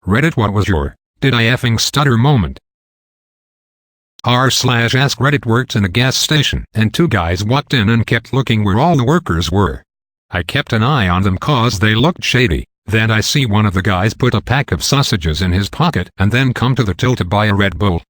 Reddit, what was your did I effing stutter moment? r/askreddit worked in a gas station, and two guys walked in and kept looking where all the workers were. I kept an eye on them cause they looked shady. Then I see one of the guys put a pack of sausages in his pocket and then come to the till to buy a Red Bull.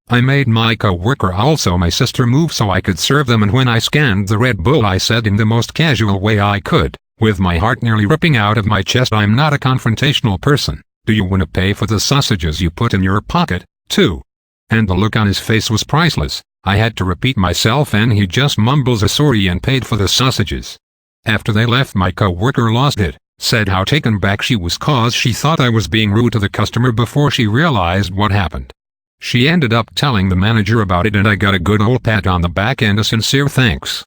I made my co-worker, also my sister, move so I could serve them, and when I scanned the Red Bull I said in the most casual way I could, with my heart nearly ripping out of my chest, I'm not a confrontational person. Do you want to pay for the sausages you put in your pocket, too? And the look on his face was priceless. I had to repeat myself and he just mumbles a sorry and paid for the sausages. After they left, my co-worker lost it, said how taken back she was cause she thought I was being rude to the customer before she realized what happened. She ended up telling the manager about it and I got a good old pat on the back and a sincere thanks.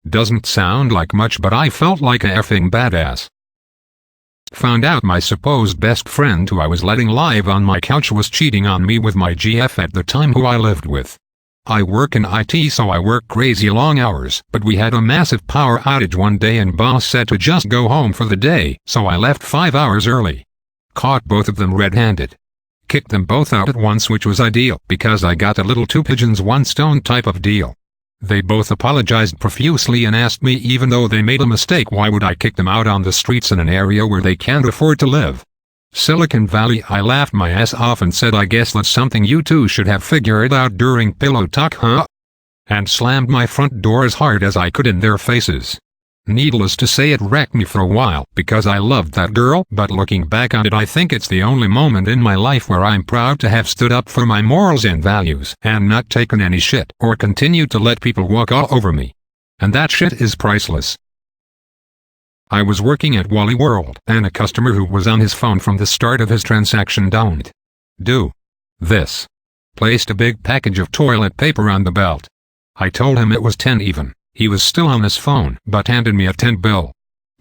Doesn't sound like much, but I felt like a effing badass. Found out my supposed best friend who I was letting live on my couch was cheating on me with my GF at the time, who I lived with. I work in IT, so I work crazy long hours, but we had a massive power outage one day and boss said to just go home for the day, so I left 5 hours early. Caught both of them red-handed. Kicked them both out at once, which was ideal because I got a little two pigeons one stone type of deal. They both apologized profusely and asked me, even though they made a mistake, why would I kick them out on the streets in an area where they can't afford to live? Silicon Valley. I laughed my ass off and said, I guess that's something you two should have figured out during pillow talk, huh? And slammed my front door as hard as I could in their faces. Needless to say, it wrecked me for a while because I loved that girl, but looking back on it I think it's the only moment in my life where I'm proud to have stood up for my morals and values and not taken any shit or continued to let people walk all over me. And that shit is priceless. I was working at Wally World, and a customer who was on his phone from the start of his transaction don't do this. Placed a big package of toilet paper on the belt. I told him it was 10 even. He was still on his phone, but handed me a 10 bill.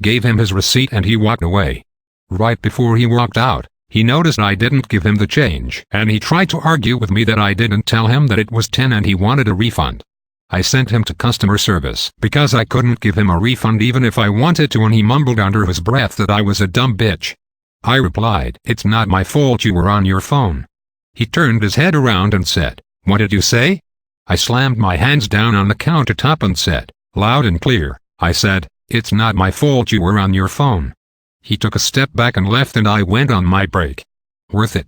Gave him his receipt and he walked away. Right before he walked out, he noticed I didn't give him the change, and he tried to argue with me that I didn't tell him that it was 10 and he wanted a refund. I sent him to customer service because I couldn't give him a refund even if I wanted to, and he mumbled under his breath that I was a dumb bitch. I replied, it's not my fault you were on your phone. He turned his head around and said, what did you say? I slammed my hands down on the countertop and said, loud and clear, I said, it's not my fault you were on your phone. He took a step back and left and I went on my break. Worth it.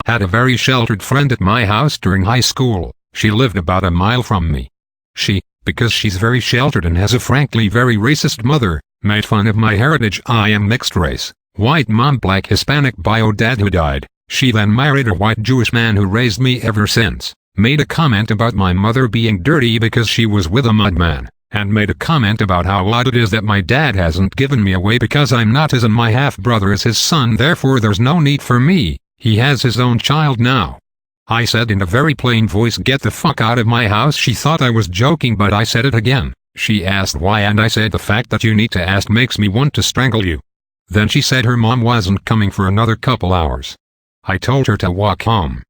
Had a very sheltered friend at my house during high school. She lived about a mile from me. She, because she's very sheltered and has a frankly very racist mother, made fun of my heritage. I am mixed race, white mom, black Hispanic bio dad who died. She then married a white Jewish man who raised me ever since. Made a comment about my mother being dirty because she was with a madman, and made a comment about how odd it is that my dad hasn't given me away because I'm not his and my half-brother is his son, therefore there's no need for me, he has his own child now. I said in a very plain voice, get the fuck out of my house. She thought I was joking, but I said it again. She asked why and I said the fact that you need to ask makes me want to strangle you. Then she said her mom wasn't coming for another couple hours. I told her to walk home.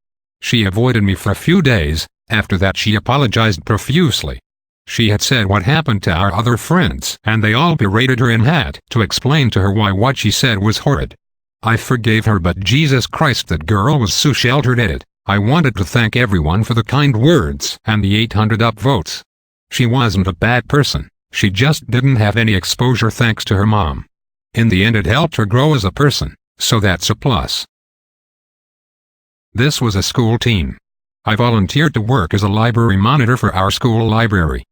She avoided me for a few days. After that she apologized profusely. She had said what happened to our other friends and they all berated her and had to explain to her why what she said was horrid. I forgave her, but Jesus Christ, that girl was so sheltered at it. I wanted to thank everyone for the kind words and the 800 upvotes. She wasn't a bad person, she just didn't have any exposure thanks to her mom. In the end it helped her grow as a person, so that's a plus. This was a school team. I volunteered to work as a library monitor for our school library.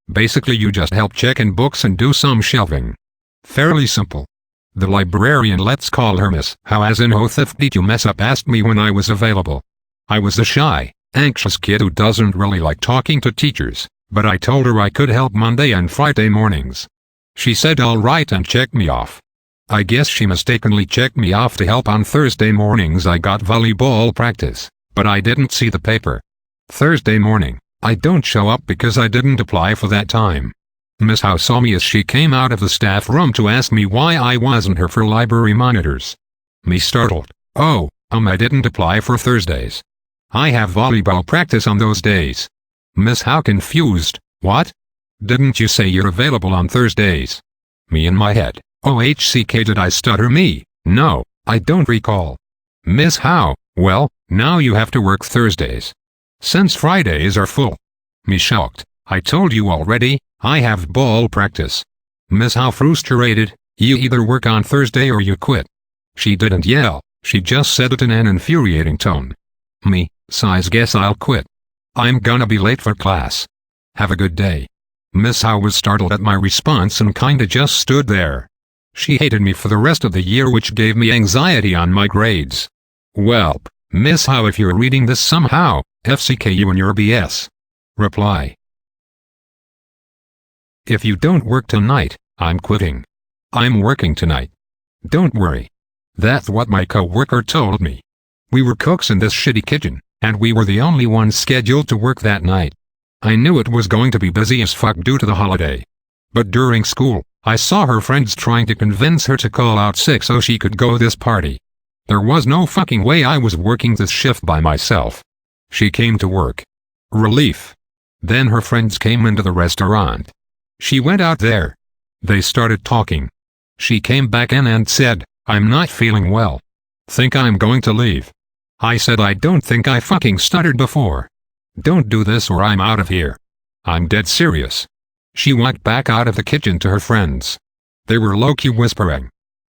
Basically you just help check in books and do some shelving. Fairly simple. The librarian, let's call her Miss How as in how did you mess up, asked me when I was available. I was a shy, anxious kid who doesn't really like talking to teachers, but I told her I could help Monday and Friday mornings. She said all right and checked me off. I guess she mistakenly checked me off to help on Thursday mornings. I got volleyball practice, but I didn't see the paper. Thursday morning, I don't show up because I didn't apply for that time. Miss Howe saw me as she came out of the staff room to ask me why I wasn't here for library monitors. Me startled. Oh, I didn't apply for Thursdays. I have volleyball practice on those days. Miss Howe confused. What? Didn't you say you're available on Thursdays? Me in my head. OHCK, did I stutter? Me, no, I don't recall. Miss How? Well, now you have to work Thursdays, since Fridays are full. Me shocked. I told you already, I have ball practice. Miss How frustrated. You either work on Thursday or you quit. She didn't yell, she just said it in an infuriating tone. Me, sighs, guess I'll quit. I'm gonna be late for class. Have a good day. Miss How was startled at my response and kinda just stood there. She hated me for the rest of the year, which gave me anxiety on my grades. Welp, Miss How, if you're reading this somehow, FCKU and your BS. Reply. If you don't work tonight, I'm quitting. I'm working tonight. Don't worry. That's what my co-worker told me. We were cooks in this shitty kitchen, and we were the only ones scheduled to work that night. I knew it was going to be busy as fuck due to the holiday. But during school, I saw her friends trying to convince her to call out sick so she could go to this party. There was no fucking way I was working this shift by myself. She came to work. Relief. Then her friends came into the restaurant. She went out there. They started talking. She came back in and said, I'm not feeling well. Think I'm going to leave. I said I don't think I fucking stuttered before. Don't do this or I'm out of here. I'm dead serious. She walked back out of the kitchen to her friends. They were low-key whispering.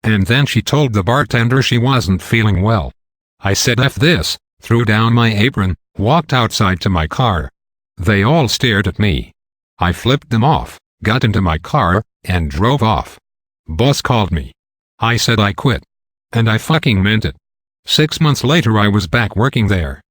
And then she told the bartender she wasn't feeling well. I said F this, threw down my apron, walked outside to my car. They all stared at me. I flipped them off, got into my car, and drove off. Boss called me. I said I quit. And I fucking meant it. 6 months later I was back working there.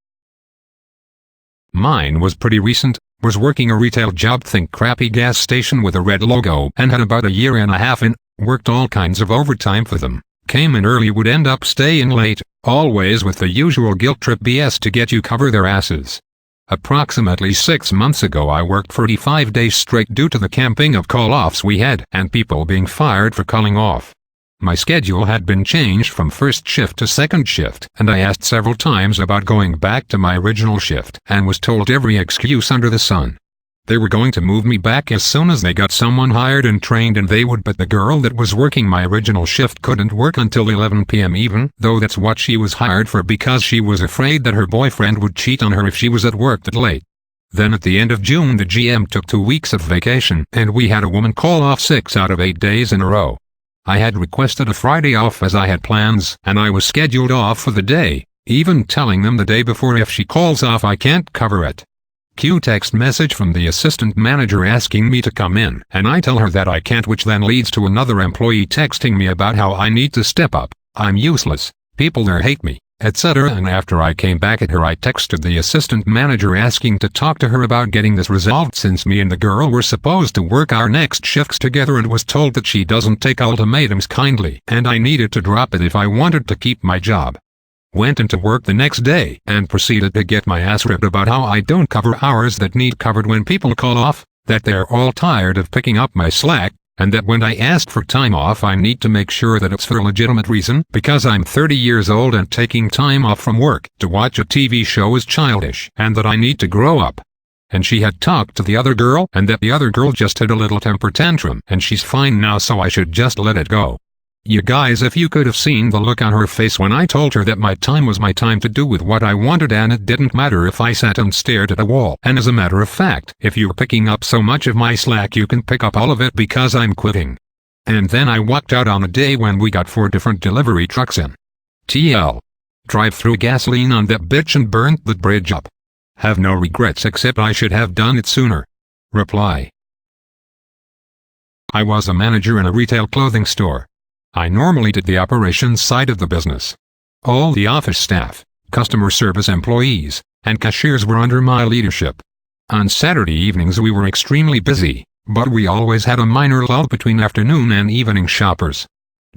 Mine was pretty recent, was working a retail job, think crappy gas station with a red logo, and had about a year and a half in, worked all kinds of overtime for them, came in early, would end up staying late, always with the usual guilt trip BS to get you cover their asses. Approximately 6 months ago I worked 45 days straight due to the camping of call-offs we had and people being fired for calling off. My schedule had been changed from first shift to second shift, and I asked several times about going back to my original shift and was told every excuse under the sun. They were going to move me back as soon as they got someone hired and trained, and they would, but the girl that was working my original shift couldn't work until 11 p.m. even though that's what she was hired for, because she was afraid that her boyfriend would cheat on her if she was at work that late. Then at the end of June the GM took 2 weeks of vacation and we had a woman call off 6 out of 8 days in a row. I had requested a Friday off as I had plans and I was scheduled off for the day, even telling them the day before if she calls off I can't cover it. Cue text message from the assistant manager asking me to come in, and I tell her that I can't, which then leads to another employee texting me about how I need to step up, I'm useless, people there hate me, etc. And after I came back at her I texted the assistant manager asking to talk to her about getting this resolved, since me and the girl were supposed to work our next shifts together, and was told that she doesn't take ultimatums kindly and I needed to drop it if I wanted to keep my job. Went into work the next day and proceeded to get my ass ripped about how I don't cover hours that need covered when people call off, that they're all tired of picking up my slack, and that when I ask for time off I need to make sure that it's for a legitimate reason, because I'm 30 years old and taking time off from work to watch a TV show is childish, and that I need to grow up. And she had talked to the other girl and that the other girl just had a little temper tantrum and she's fine now, so I should just let it go. You guys, if you could have seen the look on her face when I told her that my time was my time to do with what I wanted and it didn't matter if I sat and stared at a wall. And as a matter of fact, if you're picking up so much of my slack you can pick up all of it because I'm quitting. And then I walked out on a day when we got 4 different delivery trucks in. TL. Drive through gasoline on that bitch and burnt the bridge up. Have no regrets except I should have done it sooner. Reply. I was a manager in a retail clothing store. I normally did the operations side of the business. All the office staff, customer service employees, and cashiers were under my leadership. On Saturday evenings we were extremely busy, but we always had a minor lull between afternoon and evening shoppers.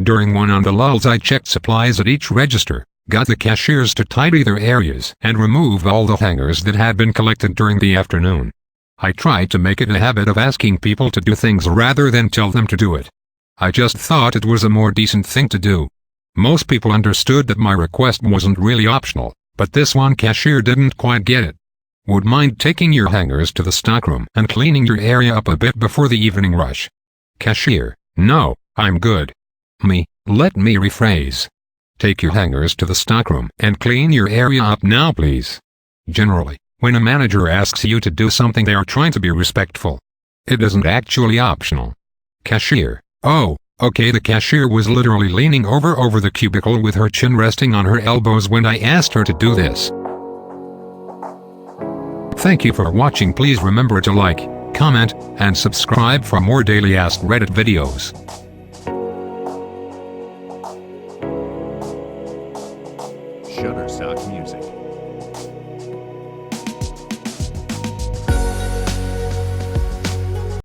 During one of the lulls I checked supplies at each register, got the cashiers to tidy their areas, and removed all the hangers that had been collected during the afternoon. I tried to make it a habit of asking people to do things rather than tell them to do it. I just thought it was a more decent thing to do. Most people understood that my request wasn't really optional, but this one cashier didn't quite get it. Would mind taking your hangers to the stockroom and cleaning your area up a bit before the evening rush? Cashier: no, I'm good. Me: let me rephrase. Take your hangers to the stockroom and clean your area up now, please. Generally, when a manager asks you to do something, they are trying to be respectful. It isn't actually optional. Cashier. Oh, okay, the cashier was literally leaning over the cubicle with her chin resting on her elbows when I asked her to do this. Thank you for watching. Please remember to like, comment, and subscribe for more daily Ask Reddit videos. Shutterstock Music.